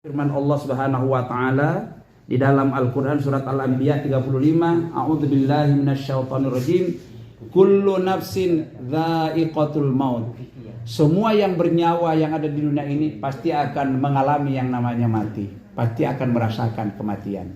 Firman Allah Subhanahu wa taala di dalam Al-Qur'an surat Al-Anbiya 35, A'udzubillahi minasyaitonirrajim. Kullu nafsin dha'iqatul maut. Semua yang bernyawa yang ada di dunia ini pasti akan mengalami yang namanya mati, pasti akan merasakan kematian.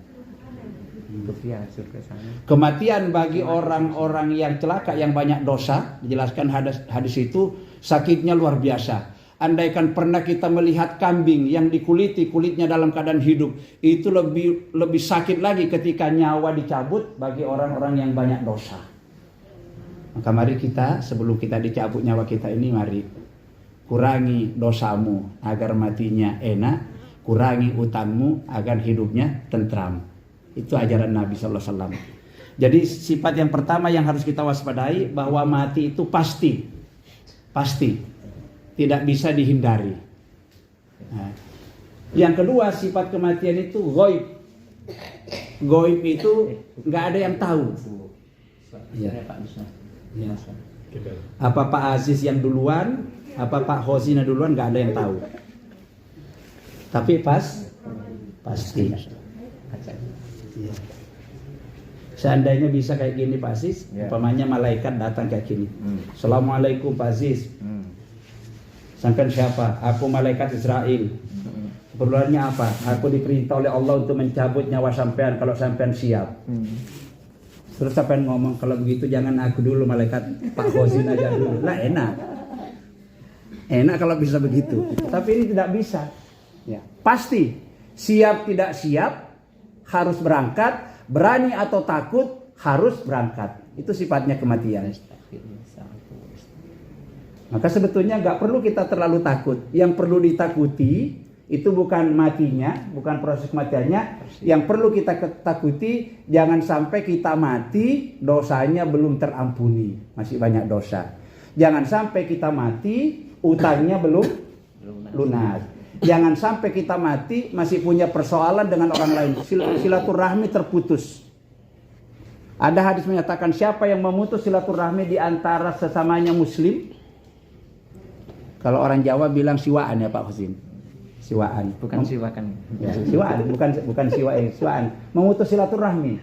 Kematian bagi orang-orang yang celaka, yang banyak dosa, dijelaskan hadis itu sakitnya luar biasa. Andaikan pernah kita melihat kambing yang dikuliti, kulitnya dalam keadaan hidup, itu lebih sakit lagi ketika nyawa dicabut bagi orang-orang yang banyak dosa. Maka mari kita, sebelum kita dicabut nyawa kita ini, mari kurangi dosamu agar matinya enak, kurangi utangmu agar hidupnya tentram. Itu ajaran Nabi sallallahu alaihi wasallam. Jadi sifat yang pertama yang harus kita waspadai, bahwa mati itu pasti. Tidak bisa dihindari. Nah, yang kedua, sifat kematian itu ghaib. Ghaib itu nggak ada yang tahu. Ya. Ya. Apa Pak Aziz yang duluan, apa Pak Hosina duluan, nggak ada yang tahu. Tapi pasti. Ya. Seandainya bisa kayak gini Pak Aziz, umpamanya malaikat datang kayak gini. Assalamualaikum Pak Aziz. Sampai siapa? Aku malaikat Israel. Keperluannya apa? Aku diperintah oleh Allah untuk mencabut nyawa sampean kalau sampean siap. Terus sampean ngomong, kalau begitu jangan aku dulu, malaikat Pak Hozin aja dulu. Lah enak. Enak kalau bisa begitu. Tapi ini tidak bisa. Ya, pasti siap tidak siap harus berangkat, berani atau takut harus berangkat. Itu sifatnya kematian. Maka sebetulnya nggak perlu kita terlalu takut. Yang perlu ditakuti itu bukan matinya, bukan proses kematiannya. Yang perlu kita takuti, jangan sampai kita mati dosanya belum terampuni, masih banyak dosa. Jangan sampai kita mati utangnya belum lunas. Jangan sampai kita mati masih punya persoalan dengan orang lain, silaturahmi terputus. Ada hadis menyatakan, siapa yang memutus silaturahmi di antara sesamanya muslim? Kalau orang Jawa bilang siwaan ya Pak Husin. Siwaan, bukan siwakan. Ya, siwaan, bukan siwaan. Memutus silaturahmi.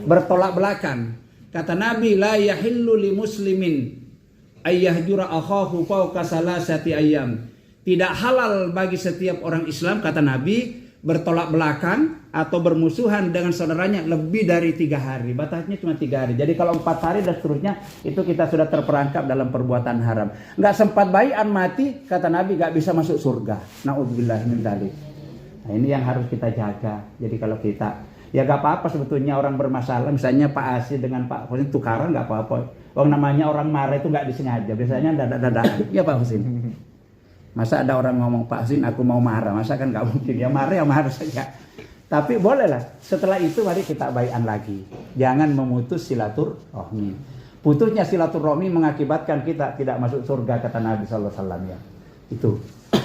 Bertolak belakang. Kata Nabi, la yahillu li muslimin ayyahjura akhahu fawqa salasati ayyam. Tidak halal bagi setiap orang Islam, kata Nabi, bertolak belakang atau bermusuhan dengan saudaranya lebih dari 3 hari. Batasnya cuma 3 hari. Jadi kalau 4 hari dan seterusnya, itu kita sudah terperangkap dalam perbuatan haram. Nggak sempat bai'an mati, kata Nabi, nggak bisa masuk surga. Na'udzubillah min dzalik. Nah, ini yang harus kita jaga. Jadi kalau kita, ya nggak apa-apa sebetulnya orang bermasalah, misalnya Pak Asi dengan Pak Husin tukaran, nggak apa-apa. Namanya orang marah itu nggak disengaja. Biasanya dadak-dadakan. Ya Pak Husin. Masa ada orang ngomong, Pak Husin aku mau marah, masa kan nggak mungkin, ya marah saja. Tapi bolehlah, setelah itu mari kita bai'an lagi. Jangan memutus silaturahmi. Putusnya silaturahmi mengakibatkan kita tidak masuk surga, kata Nabi sallallahu alaihi wasallam ya. Itu.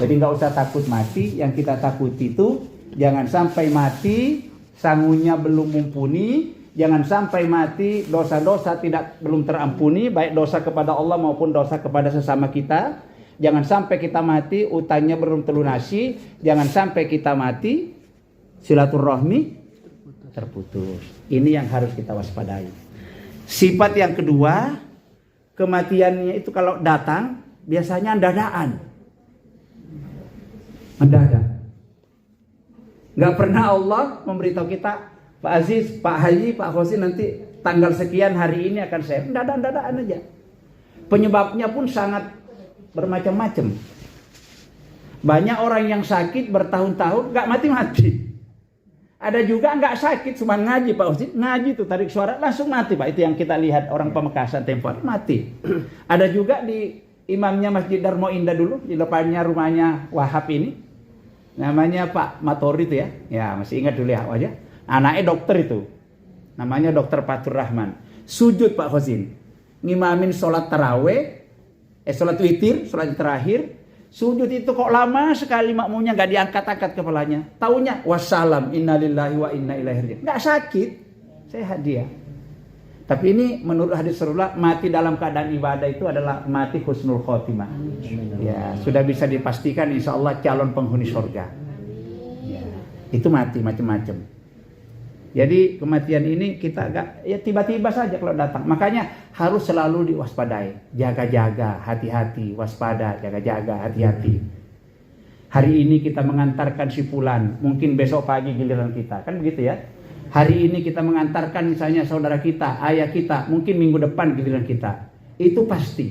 Jadi nggak usah takut mati, yang kita takuti itu jangan sampai mati sangunya belum mumpuni, jangan sampai mati dosa-dosa belum terampuni, baik dosa kepada Allah maupun dosa kepada sesama kita. Jangan sampai kita mati utangnya belum terlunasi, jangan sampai kita mati silaturahmi terputus. Ini yang harus kita waspadai. Sifat yang kedua, kematiannya itu kalau datang biasanya dadakan. Mendadak. Nggak pernah Allah memberitahu kita, Pak Aziz, Pak Haji, Pak Khosin nanti tanggal sekian hari ini akan saya. Dadakan aja. Penyebabnya pun sangat bermacam-macam. Banyak orang yang sakit bertahun-tahun nggak mati-mati. Ada juga nggak sakit, cuma ngaji Pak Ustaz, ngaji tuh tarik suara langsung mati Pak. Itu yang kita lihat orang Pamekasan tempo hari mati. Ada juga di imamnya Masjid Darmo Indah dulu di depannya rumahnya Wahab ini, namanya Pak Matori itu ya, ya masih ingat dulu ya wajah. Anaknya dokter itu, namanya Dokter Fatur Rahman. Sujud Pak Khosin, ngimamin sholat taraweh. Sholat witir, sholat terakhir, sujud itu kok lama sekali makmumnya nggak diangkat-angkat kepalanya. Taunya wassalam, innalillahi wa inna ilaihi raji'un. Nggak sakit, sehat dia. Tapi ini menurut hadis Rasulullah, mati dalam keadaan ibadah itu adalah mati husnul khotimah. Ya, sudah bisa dipastikan insya Allah calon penghuni surga. Ya, itu mati macam-macam. Jadi kematian ini kita agak ya tiba-tiba saja kalau datang. Makanya harus selalu diwaspadai, jaga-jaga, hati-hati, waspada, jaga-jaga, hati-hati. Hari ini kita mengantarkan si fulan, mungkin besok pagi giliran kita, kan begitu ya. Hari ini kita mengantarkan misalnya saudara kita, ayah kita, mungkin minggu depan giliran kita. Itu pasti.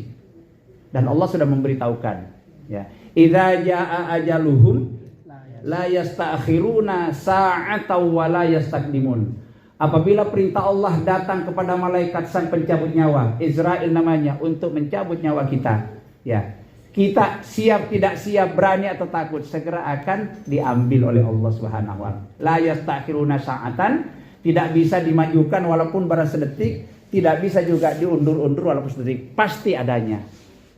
Dan Allah sudah memberitahukan, ya. Idza jaa ajaluhum la yasta'khiruna sa'atan wa la yastaqdimun. Apabila perintah Allah datang kepada malaikat sang pencabut nyawa, Israel namanya, untuk mencabut nyawa kita, ya. Kita siap tidak siap, berani atau takut, segera akan diambil oleh Allah Subhanahu wa taala. La yasta'khiruna sa'atan, tidak bisa dimajukan walaupun baru sedetik, tidak bisa juga diundur-undur walaupun sedetik, pasti adanya.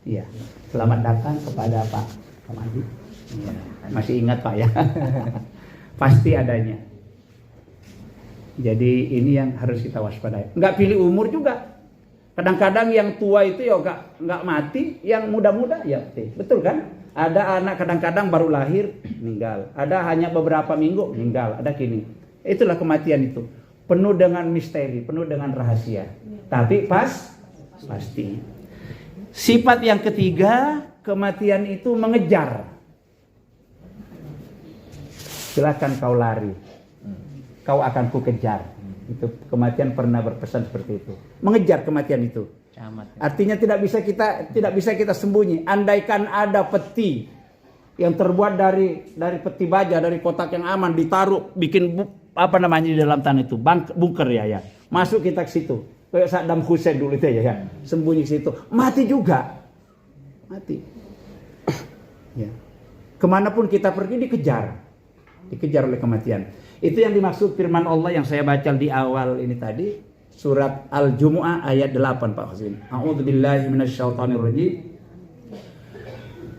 Ya. Selamat datang kepada Pak Kamadi. Ya. Masih ingat Pak ya? Pasti adanya. Jadi ini yang harus kita waspadai. Nggak pilih umur juga. Kadang-kadang yang tua itu ya nggak mati, yang muda-muda ya betul kan? Ada anak kadang-kadang baru lahir meninggal, ada hanya beberapa minggu meninggal, ada kini. Itulah kematian itu, penuh dengan misteri, penuh dengan rahasia. Tapi pasti. Sifat yang ketiga, kematian itu mengejar. Silakan kau lari, kau akan ku kejar. Itu kematian pernah berpesan seperti itu. Mengejar kematian itu. Artinya tidak bisa kita sembunyi. Andaikan ada peti yang terbuat dari peti baja, dari kotak yang aman, ditaruh, bikin di dalam tanah itu, bunker ya. Masuk kita ke situ. Kayak Saddam Hussein dulu itu ya. Sembunyi ke situ, mati juga. Mati. Ya. Kemanapun kita pergi dikejar oleh kematian. Itu yang dimaksud firman Allah yang saya baca di awal ini tadi, surat Al-Jumu'ah ayat 8 Pak Husin. A'udzubillahi minasyaitonir rajim.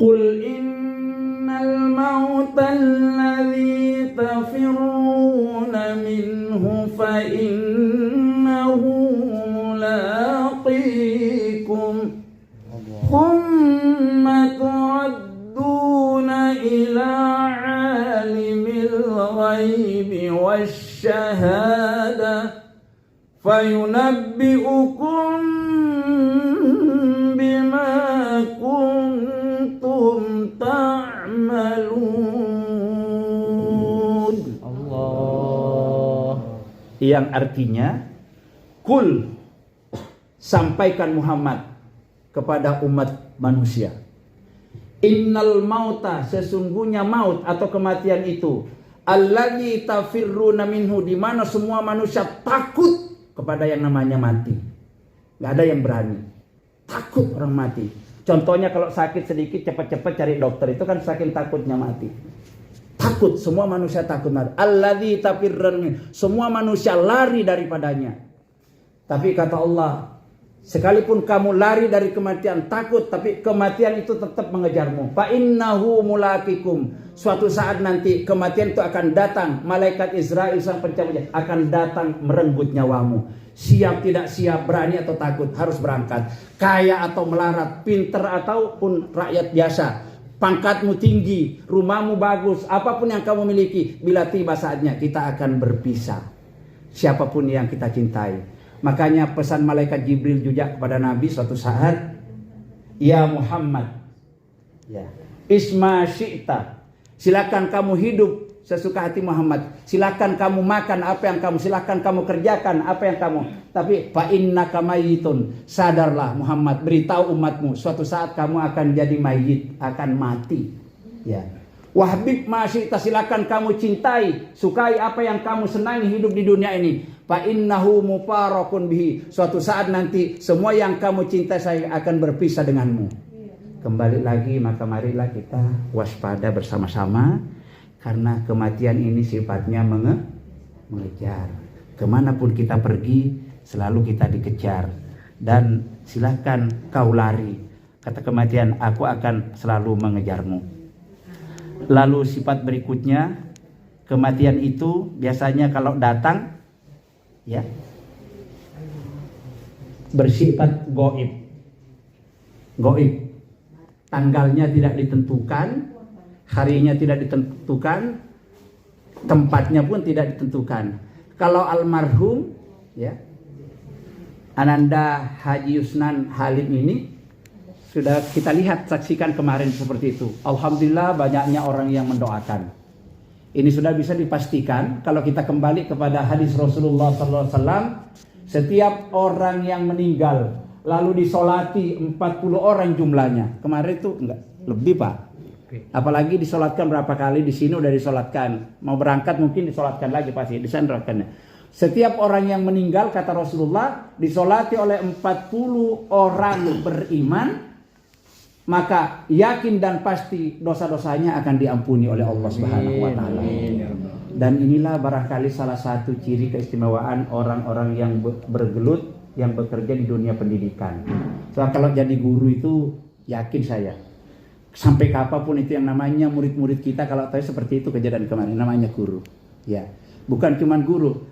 Qul innal mautal ladzi tafirruna minhu fa innahu laqikum. Thumma tu'adduna ila الغيب والشهادة فينبئكم بما كنتم تعملون. Allah. Yang artinya, kul, sampaikan Muhammad kepada umat manusia, innal mauta, sesungguhnya maut atau kematian itu, alladzi tafirruna minhu, di mana semua manusia takut kepada yang namanya mati. Enggak ada yang berani. Takut orang mati. Contohnya kalau sakit sedikit cepat-cepat cari dokter, itu kan saking takutnya mati. Takut, semua manusia takut mati. Alladzi tafirruna minhu, semua manusia lari daripadanya. Tapi kata Allah, sekalipun kamu lari dari kematian, takut, tapi kematian itu tetap mengejarmu. Fa innahu mulaqikum. Suatu saat nanti kematian itu akan datang. Malaikat Israel sang pencabut akan datang merenggut nyawamu. Siap tidak siap, berani atau takut, harus berangkat. Kaya atau melarat, pinter ataupun rakyat biasa, pangkatmu tinggi, rumahmu bagus, apapun yang kamu miliki, bila tiba saatnya kita akan berpisah. Siapapun yang kita cintai. Makanya pesan malaikat Jibril juga kepada Nabi suatu saat, ya Muhammad, ya, isma syi'ta, silakan kamu hidup sesuka hati Muhammad, silakan kamu makan apa yang kamu, silakan kamu kerjakan apa yang kamu, tapi fa innaka mayyitun, sadarlah Muhammad, beritahu umatmu suatu saat kamu akan jadi mayit, akan mati. Ya. Wahbib ma syi'ta, silakan kamu cintai, sukai apa yang kamu senangi hidup di dunia ini. Fa innahu mufarakun bihi, suatu saat nanti semua yang kamu cintai saya akan berpisah denganmu. Kembali lagi, maka marilah kita waspada bersama-sama, karena kematian ini sifatnya mengejar. Kemanapun kita pergi selalu kita dikejar. Dan silahkan kau lari, kata kematian, aku akan selalu mengejarmu. Lalu sifat berikutnya, kematian itu biasanya kalau datang, ya, bersifat gaib. Tanggalnya tidak ditentukan, harinya tidak ditentukan, tempatnya pun tidak ditentukan. Kalau almarhum ya Ananda Haji Yusnan Halim ini sudah kita lihat, saksikan kemarin seperti itu. Alhamdulillah banyaknya orang yang mendoakan. Ini sudah bisa dipastikan kalau kita kembali kepada hadis Rasulullah SAW, setiap orang yang meninggal lalu disolati 40 orang jumlahnya. Kemarin itu enggak lebih Pak. Apalagi disolatkan berapa kali, di sini udah disolatkan. Mau berangkat mungkin disolatkan lagi pasti, disandarkannya. Setiap orang yang meninggal kata Rasulullah disolati oleh 40 orang beriman, maka yakin dan pasti dosa-dosanya akan diampuni oleh Allah Subhanahu wa taala. Dan inilah barangkali salah satu ciri keistimewaan orang-orang yang bergelut yang bekerja di dunia pendidikan. Soalnya kalau jadi guru itu yakin saya sampai kapanpun itu yang namanya murid-murid kita kalau tahu seperti itu kejadian kemarin namanya guru. Ya, bukan cuma guru.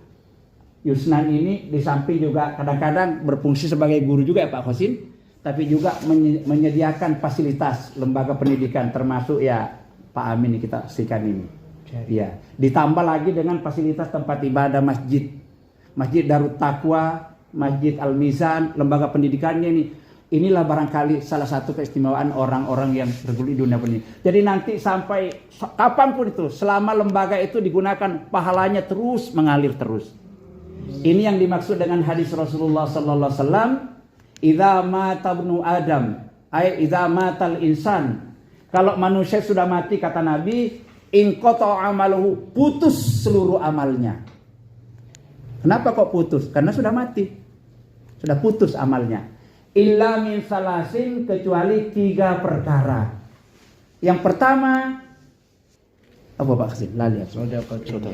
Yusnan ini di samping juga kadang-kadang berfungsi sebagai guru juga ya Pak Khosin, tapi juga menyediakan fasilitas lembaga pendidikan termasuk ya Pak Amin ini kita saksikan ini. Ya, ditambah lagi dengan fasilitas tempat ibadah masjid, Masjid Darut Taqwa, Masjid Al-Mizan, lembaga pendidikannya ini. Inilah barangkali salah satu keistimewaan orang-orang yang bergelut di dunia pendidikan. Jadi nanti sampai kapanpun itu, selama lembaga itu digunakan, pahalanya terus mengalir terus. Ini yang dimaksud dengan hadis Rasulullah sallallahu alaihi wasallam, "Idza mata ibnu Adam, ay idza matal insan." Kalau manusia sudah mati kata Nabi, inqata amaluhu, putus seluruh amalnya. Kenapa kok putus? Karena sudah mati. Sudah putus amalnya. Illa min salasin, kecuali 3 perkara. Yang pertama apa Pak Khasin? Lali.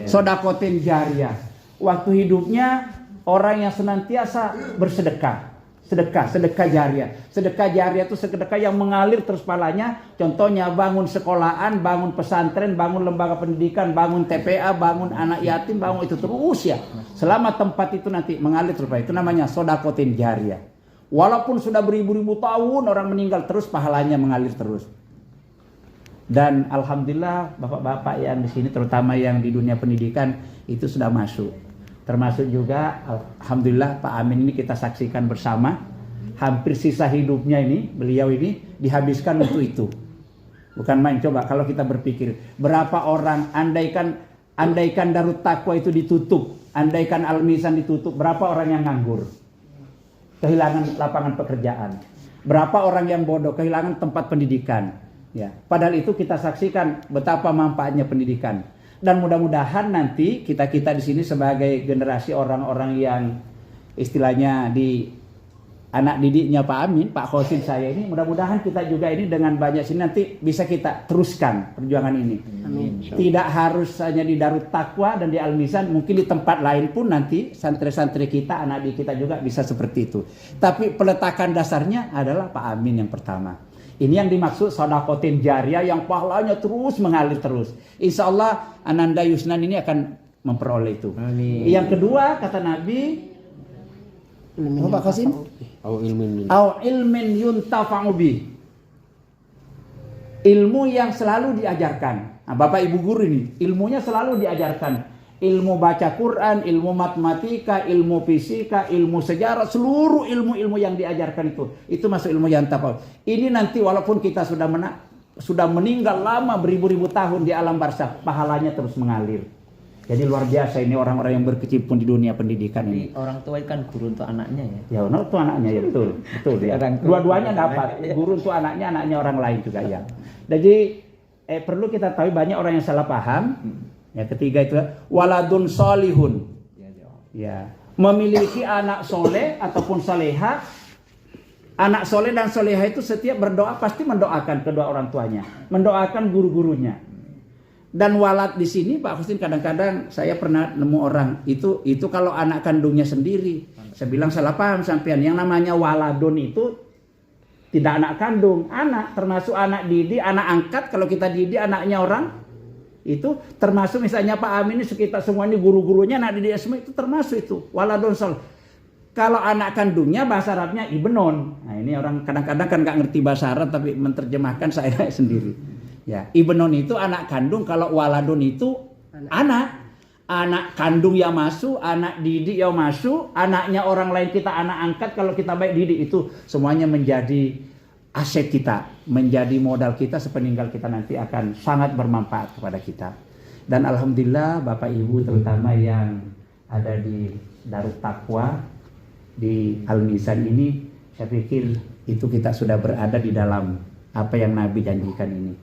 Sodakotin jariyah. Waktu hidupnya orang yang senantiasa bersedekah. Sedekah jariyah. Sedekah jariyah itu sedekah yang mengalir terus pahalanya. Contohnya bangun sekolahan, bangun pesantren, bangun lembaga pendidikan, bangun TPA, bangun anak yatim, bangun itu terus ya. Selama tempat itu nanti mengalir terus, itu namanya sodakotin jariyah. Walaupun sudah beribu-ribu tahun orang meninggal, terus pahalanya mengalir terus. Dan alhamdulillah bapak-bapak yang di sini, terutama yang di dunia pendidikan itu sudah masuk. Termasuk juga alhamdulillah Pak Amin ini kita saksikan bersama. Hampir sisa hidupnya ini, beliau ini dihabiskan untuk itu. Bukan main. Coba kalau kita berpikir berapa orang, andaikan Darut Taqwa itu ditutup, andaikan Al-Mizan ditutup, berapa orang yang nganggur, kehilangan lapangan pekerjaan, berapa orang yang bodoh, kehilangan tempat pendidikan. Ya, padahal itu kita saksikan betapa manfaatnya pendidikan. Dan mudah-mudahan nanti kita di sini sebagai generasi orang-orang yang istilahnya di anak didiknya Pak Amin, Pak Khosin saya ini, mudah-mudahan kita juga ini dengan banyak sini nanti bisa kita teruskan perjuangan ini. Amin. Tidak harus hanya di Darut Taqwa dan di Al-Mizan, mungkin di tempat lain pun nanti santri-santri kita, anak didik kita juga bisa seperti itu. Tapi peletakan dasarnya adalah Pak Amin yang pertama. Ini yang dimaksud sodakotin jariyah yang pahalanya terus mengalir terus. Insya Allah Ananda Yusnan ini akan memperoleh itu. Amin. Yang kedua kata Nabi, Pak Qasim, au ilmin yuntafa'u bi. Ilmu yang selalu diajarkan. Nah, Bapak Ibu guru ini, ilmunya selalu diajarkan. Ilmu baca Quran, ilmu matematika, ilmu fisika, ilmu sejarah, seluruh ilmu-ilmu yang diajarkan itu masuk ilmu yang tafau. Ini nanti walaupun kita sudah meninggal lama beribu-ribu tahun di alam barzakh, pahalanya terus mengalir. Jadi luar biasa ini orang-orang yang berkecimpung di dunia pendidikan ini. Orang tua kan guru untuk anaknya ya. Ya, untuk anaknya ya, betul ya. Dua-duanya dapat, guru untuk anaknya orang lain juga ya. Jadi perlu kita tahu banyak orang yang salah paham. Ya, ketiga itu waladun solihun. Ya, memiliki anak soleh ataupun soleha. Anak soleh dan soleha itu setiap berdoa pasti mendoakan kedua orang tuanya, mendoakan guru-gurunya. Dan walad di sini Pak Husin kadang-kadang saya pernah nemu orang itu kalau anak kandungnya sendiri. Saya bilang salah paham sampean. Yang namanya waladun itu tidak anak kandung, anak termasuk anak didik, anak angkat. Kalau kita didik anaknya orang itu termasuk misalnya Pak Amin ini sekitar semua ini guru-gurunya anak didik semua itu termasuk itu waladun sol. Kalau anak kandungnya bahasa Arabnya ibnon. Nah ini orang kadang-kadang kan nggak ngerti bahasa Arab tapi menerjemahkan saya sendiri. Ya ibnon itu anak kandung, kalau waladun itu Anak kandung yang masuk, anak didik yang masuk, anaknya orang lain kita anak angkat, kalau kita baik didik, itu semuanya menjadi aset kita, menjadi modal kita sepeninggal kita nanti akan sangat bermanfaat kepada kita. Dan alhamdulillah Bapak Ibu terutama yang ada di Darut Taqwa di Al-Mizan ini, saya pikir itu kita sudah berada di dalam apa yang Nabi janjikan ini.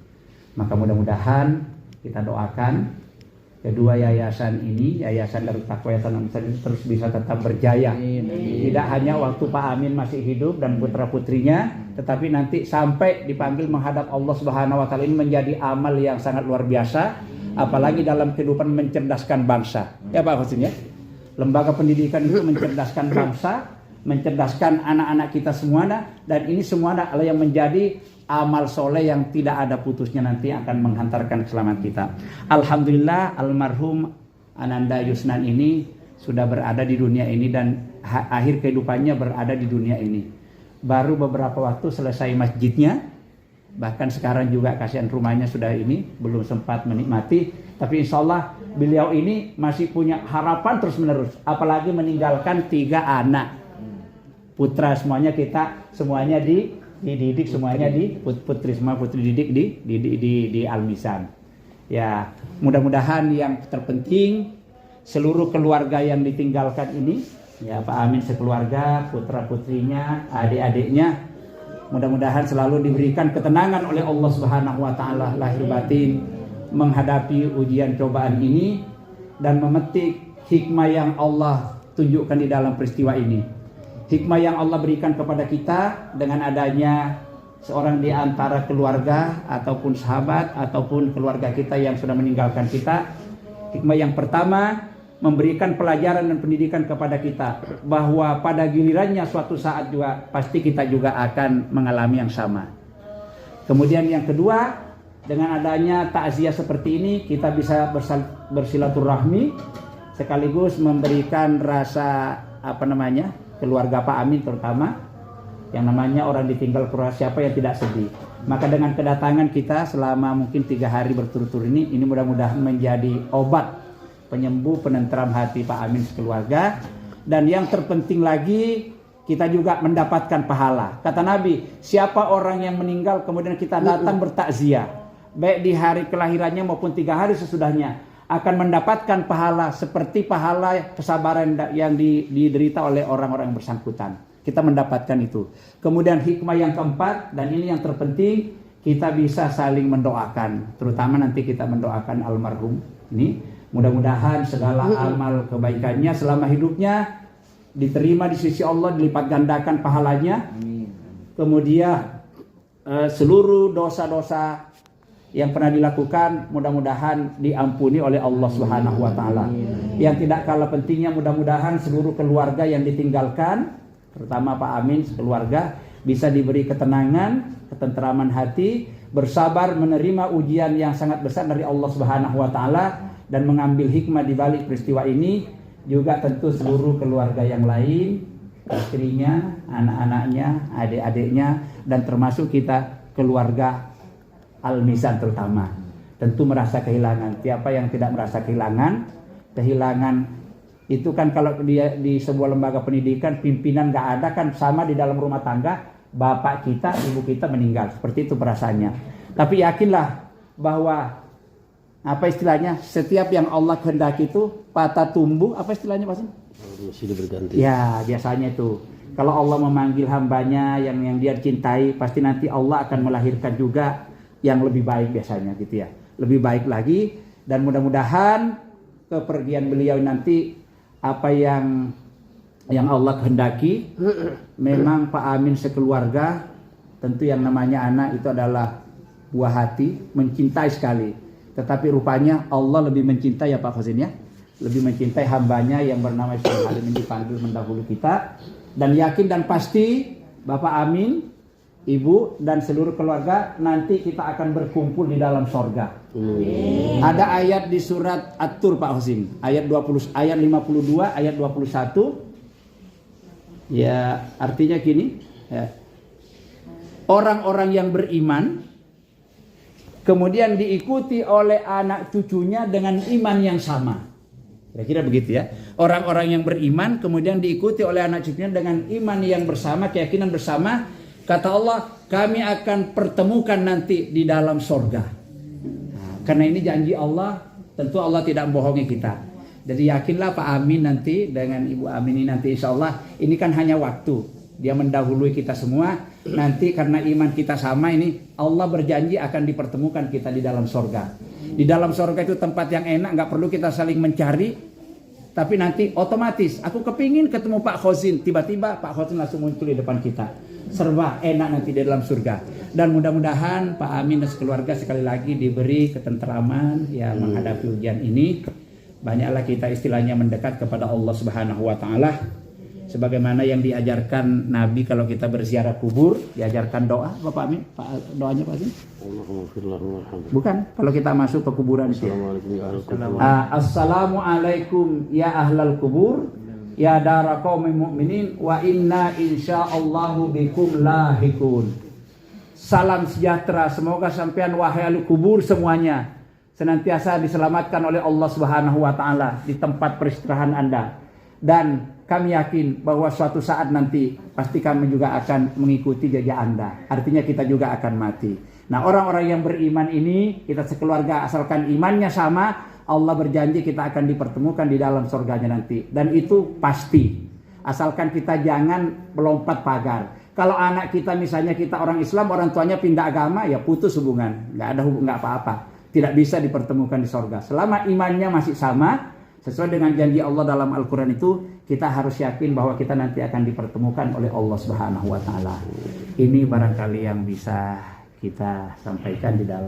Maka mudah-mudahan kita doakan kedua yayasan ini, Yayasan Darut Taqwa Yayasan Al-Mizan ini terus bisa tetap berjaya. Tidak hanya waktu Pak Amin masih hidup dan putra-putrinya, tetapi nanti sampai dipanggil menghadap Allah Subhanahu wa taala, ini menjadi amal yang sangat luar biasa, apalagi dalam kehidupan mencerdaskan bangsa. Ya Pak Husin ya. Lembaga pendidikan itu mencerdaskan bangsa, mencerdaskan anak-anak kita semua, dan ini semua adalah yang menjadi amal soleh yang tidak ada putusnya nanti akan menghantarkan keselamatan kita. Alhamdulillah almarhum Ananda Yusnan ini sudah berada di dunia ini dan akhir kehidupannya berada di dunia ini. Baru beberapa waktu selesai masjidnya, bahkan sekarang juga kasihan rumahnya sudah ini belum sempat menikmati. Tapi insya Allah beliau ini masih punya harapan terus menerus, apalagi meninggalkan 3 anak putra, semuanya kita semuanya dididik, semuanya di putri semua, putri didik di Al-Mizan. Ya, mudah-mudahan yang terpenting seluruh keluarga yang ditinggalkan ini, ya Pak Amin sekeluarga, putra-putrinya, adik-adiknya, mudah-mudahan selalu diberikan ketenangan oleh Allah Subhanahu wa taala lahir batin menghadapi ujian cobaan ini dan memetik hikmah yang Allah tunjukkan di dalam peristiwa ini. Hikmah yang Allah berikan kepada kita dengan adanya seorang di antara keluarga ataupun sahabat ataupun keluarga kita yang sudah meninggalkan kita. Hikmah yang pertama, memberikan pelajaran dan pendidikan kepada kita bahwa pada gilirannya suatu saat juga pasti kita juga akan mengalami yang sama. Kemudian yang kedua, dengan adanya takziah seperti ini kita bisa bersilaturahmi sekaligus memberikan rasa keluarga Pak Amin terutama, yang namanya orang ditinggal keluarga, siapa yang tidak sedih. Maka dengan kedatangan kita selama mungkin 3 hari berturut-turut ini mudah-mudahan menjadi obat penyembuh penentram hati Pak Amin sekeluarga. Dan yang terpenting lagi, kita juga mendapatkan pahala. Kata Nabi, siapa orang yang meninggal kemudian kita datang bertakziah, baik di hari kelahirannya maupun 3 hari sesudahnya, akan mendapatkan pahala seperti pahala kesabaran yang diderita oleh orang-orang yang bersangkutan. Kita mendapatkan itu. Kemudian hikmah yang keempat, dan ini yang terpenting, kita bisa saling mendoakan. Terutama nanti kita mendoakan almarhum ini. Mudah-mudahan segala amal kebaikannya selama hidupnya diterima di sisi Allah, dilipat gandakan pahalanya. Kemudian seluruh dosa-dosa yang pernah dilakukan mudah-mudahan diampuni oleh Allah Subhanahu wa taala. Yang tidak kalah pentingnya, mudah-mudahan seluruh keluarga yang ditinggalkan, terutama Pak Amin sekeluarga, bisa diberi ketenangan, ketenteraman hati, bersabar menerima ujian yang sangat besar dari Allah Subhanahu wa taala dan mengambil hikmah di balik peristiwa ini. Juga tentu seluruh keluarga yang lain, istrinya, anak-anaknya, adik-adiknya, dan termasuk kita keluarga Al-Mizan terutama, tentu merasa kehilangan. Siapa yang tidak merasa kehilangan? Kehilangan itu kan kalau dia di sebuah lembaga pendidikan, pimpinan gak ada kan, sama di dalam rumah tangga, bapak kita, ibu kita meninggal, seperti itu perasaannya. Tapi yakinlah bahwa apa istilahnya, setiap yang Allah kehendaki itu patah tumbuh, apa istilahnya Pak Sin? Silih berganti. Ya, biasanya itu. Kalau Allah memanggil hambanya yang dia cintai, pasti nanti Allah akan melahirkan juga yang lebih baik biasanya gitu ya. Lebih baik lagi, dan mudah-mudahan kepergian beliau nanti apa yang Allah kehendaki. Memang Pak Amin sekeluarga, tentu yang namanya anak itu adalah buah hati, mencintai sekali. Tetapi rupanya Allah lebih mencintai ya Pak Husin ya. Lebih mencintai hambanya yang bernama Syekh Halim ini dipanggil mendahului kita. Dan yakin dan pasti Bapak Amin, Ibu dan seluruh keluarga nanti kita akan berkumpul di dalam sorga. Ada ayat di surat At-Tur Pak Husin, ayat 52, ayat 21. Ya, artinya gini, ya. Orang-orang yang beriman kemudian diikuti oleh anak cucunya dengan iman yang sama. Kira-kira begitu ya. Orang-orang yang beriman kemudian diikuti oleh anak cucunya dengan iman yang bersama, keyakinan bersama. Kata Allah, kami akan pertemukan nanti di dalam sorga. Nah, karena ini janji Allah, tentu Allah tidak membohongi kita. Jadi yakinlah Pak Amin nanti dengan Ibu Amin ini nanti insya Allah ini kan hanya waktu. Dia mendahului kita semua. Nanti karena iman kita sama ini, Allah berjanji akan dipertemukan kita di dalam sorga. Di dalam sorga itu tempat yang enak, nggak perlu kita saling mencari. Tapi nanti otomatis, aku kepingin ketemu Pak Khozin. Tiba-tiba Pak Khozin langsung muncul di depan kita. Serba enak nanti di dalam surga. Dan mudah-mudahan Pak Amin dan sekeluarga sekali lagi diberi ketenteraman ya menghadapi ujian ini. Banyaklah kita istilahnya mendekat kepada Allah Subhanahu wa taala. Sebagaimana yang diajarkan Nabi kalau kita berziarah kubur, diajarkan doa, Bapak Amin, doanya Pak Amin? Bukan, kalau kita masuk ke kuburan itu. Assalamualaikum ya ahlal kubur, ya dara qaumil mu'minin, wa inna insyaallahu bikum lahikun. Salam sejahtera, semoga sampean wahai ahli kubur semuanya senantiasa diselamatkan oleh Allah Subhanahu wa taala di tempat peristirahatan Anda. Dan kami yakin bahwa suatu saat nanti pasti kami juga akan mengikuti jejak Anda. Artinya kita juga akan mati. Nah, orang-orang yang beriman ini, kita sekeluarga asalkan imannya sama, Allah berjanji kita akan dipertemukan di dalam surganya nanti. Dan itu pasti. Asalkan kita jangan melompat pagar. Kalau anak kita misalnya kita orang Islam, orang tuanya pindah agama, ya putus hubungan. Nggak ada hubungan, nggak apa-apa. Tidak bisa dipertemukan di surga. Selama imannya masih sama, sesuai dengan janji Allah dalam Al-Quran itu, kita harus yakin bahwa kita nanti akan dipertemukan oleh Allah Subhanahu wa taala. Ini barangkali yang bisa kita sampaikan di dalam